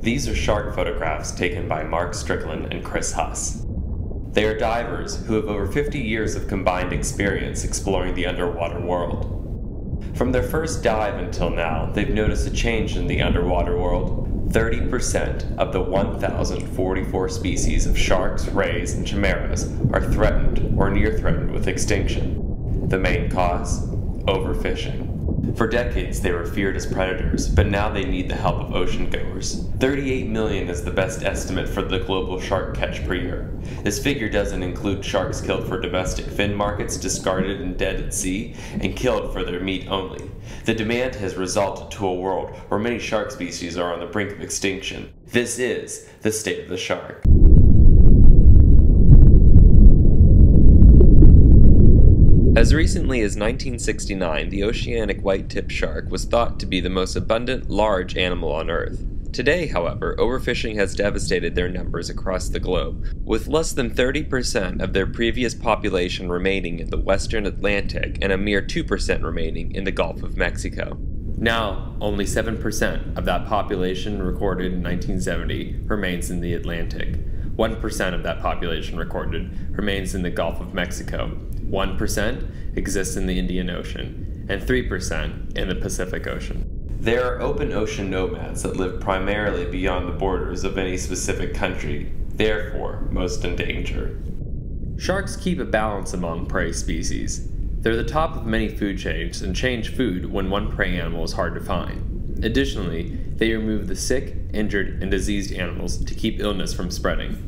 These are shark photographs taken by Mark Strickland and Chris Huss. They are divers who have over 50 years of combined experience exploring the underwater world. From their first dive until now, they've noticed a change in the underwater world. 30% of the 1,044 species of sharks, rays, and chimeras are threatened or near threatened with extinction. The main cause? Overfishing. For decades they were feared as predators, but now they need the help of ocean-goers. 38 million is the best estimate for the global shark catch per year. This figure doesn't include sharks killed for domestic fin markets, discarded and dead at sea, and killed for their meat only. The demand has resulted to a world where many shark species are on the brink of extinction. This is the state of the shark. As recently as 1969, the oceanic white-tipped shark was thought to be the most abundant large animal on Earth. Today, however, overfishing has devastated their numbers across the globe, with less than 30% of their previous population remaining in the western Atlantic and a mere 2% remaining in the Gulf of Mexico. Now, only 7% of that population recorded in 1970 remains in the Atlantic. 1% of that population recorded remains in the Gulf of Mexico. 1% exists in the Indian Ocean, and 3% in the Pacific Ocean. There are open ocean nomads that live primarily beyond the borders of any specific country, therefore most in danger. Sharks keep a balance among prey species. They're the top of many food chains and change food when one prey animal is hard to find. Additionally, they remove the sick, injured, and diseased animals to keep illness from spreading.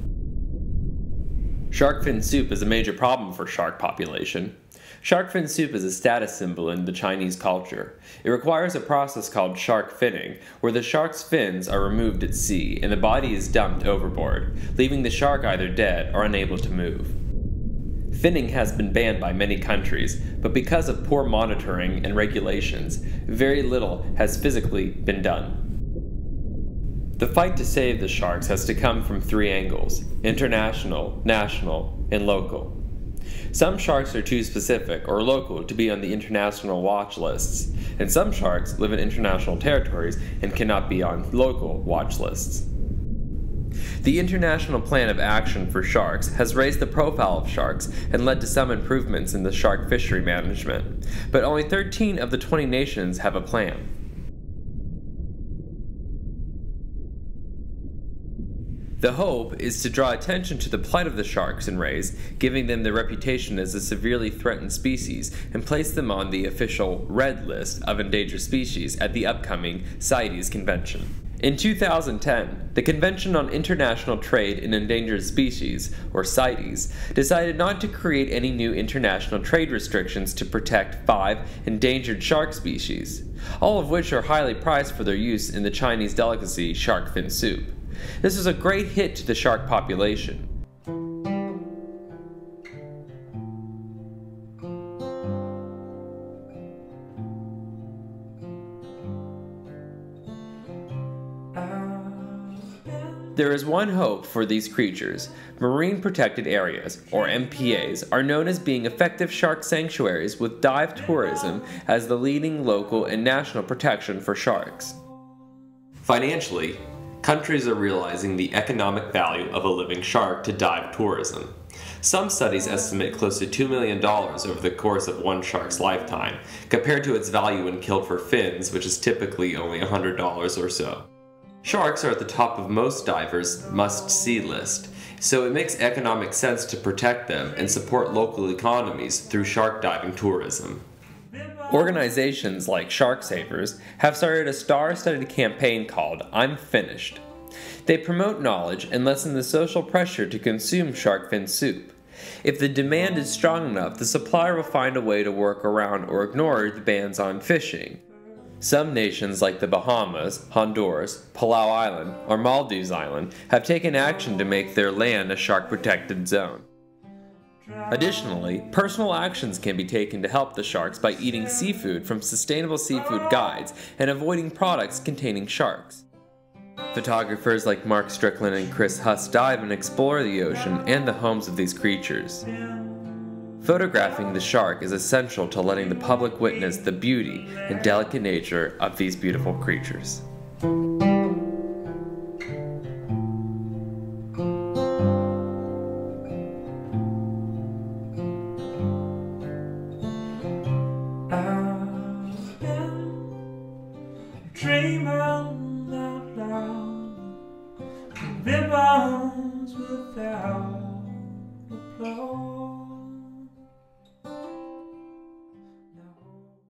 Shark fin soup is a major problem for shark population. Shark fin soup is a status symbol in the Chinese culture. It requires a process called shark finning, where the shark's fins are removed at sea and the body is dumped overboard, leaving the shark either dead or unable to move. Finning has been banned by many countries, but because of poor monitoring and regulations, very little has physically been done. The fight to save the sharks has to come from three angles: international, national, and local. Some sharks are too specific or local to be on the international watch lists, and some sharks live in international territories and cannot be on local watch lists. The International Plan of Action for Sharks has raised the profile of sharks and led to some improvements in the shark fishery management, but only 13 of the 20 nations have a plan. The hope is to draw attention to the plight of the sharks and rays, giving them their reputation as a severely threatened species, and place them on the official Red List of endangered species at the upcoming CITES Convention. In 2010, the Convention on International Trade in Endangered Species, or CITES, decided not to create any new international trade restrictions to protect 5 endangered shark species, all of which are highly prized for their use in the Chinese delicacy shark fin soup. This is a great hit to the shark population. There is one hope for these creatures. Marine Protected Areas, or MPAs, are known as being effective shark sanctuaries with dive tourism as the leading local and national protection for sharks. Financially, countries are realizing the economic value of a living shark to dive tourism. Some studies estimate close to $2 million over the course of one shark's lifetime, compared to its value when killed for fins, which is typically only $100 or so. Sharks are at the top of most divers' must-see list, so it makes economic sense to protect them and support local economies through shark diving tourism. Organizations like Shark Savers have started a star-studded campaign called I'm Finished. They promote knowledge and lessen the social pressure to consume shark fin soup. If the demand is strong enough, the supplier will find a way to work around or ignore the bans on fishing. Some nations like the Bahamas, Honduras, Palau Island, or Maldives Island have taken action to make their land a shark-protected zone. Additionally, personal actions can be taken to help the sharks by eating seafood from sustainable seafood guides and avoiding products containing sharks. Photographers like Mark Strickland and Chris Huss dive and explore the ocean and the homes of these creatures. Photographing the shark is essential to letting the public witness the beauty and delicate nature of these beautiful creatures. dream out loud, ribbons without applause.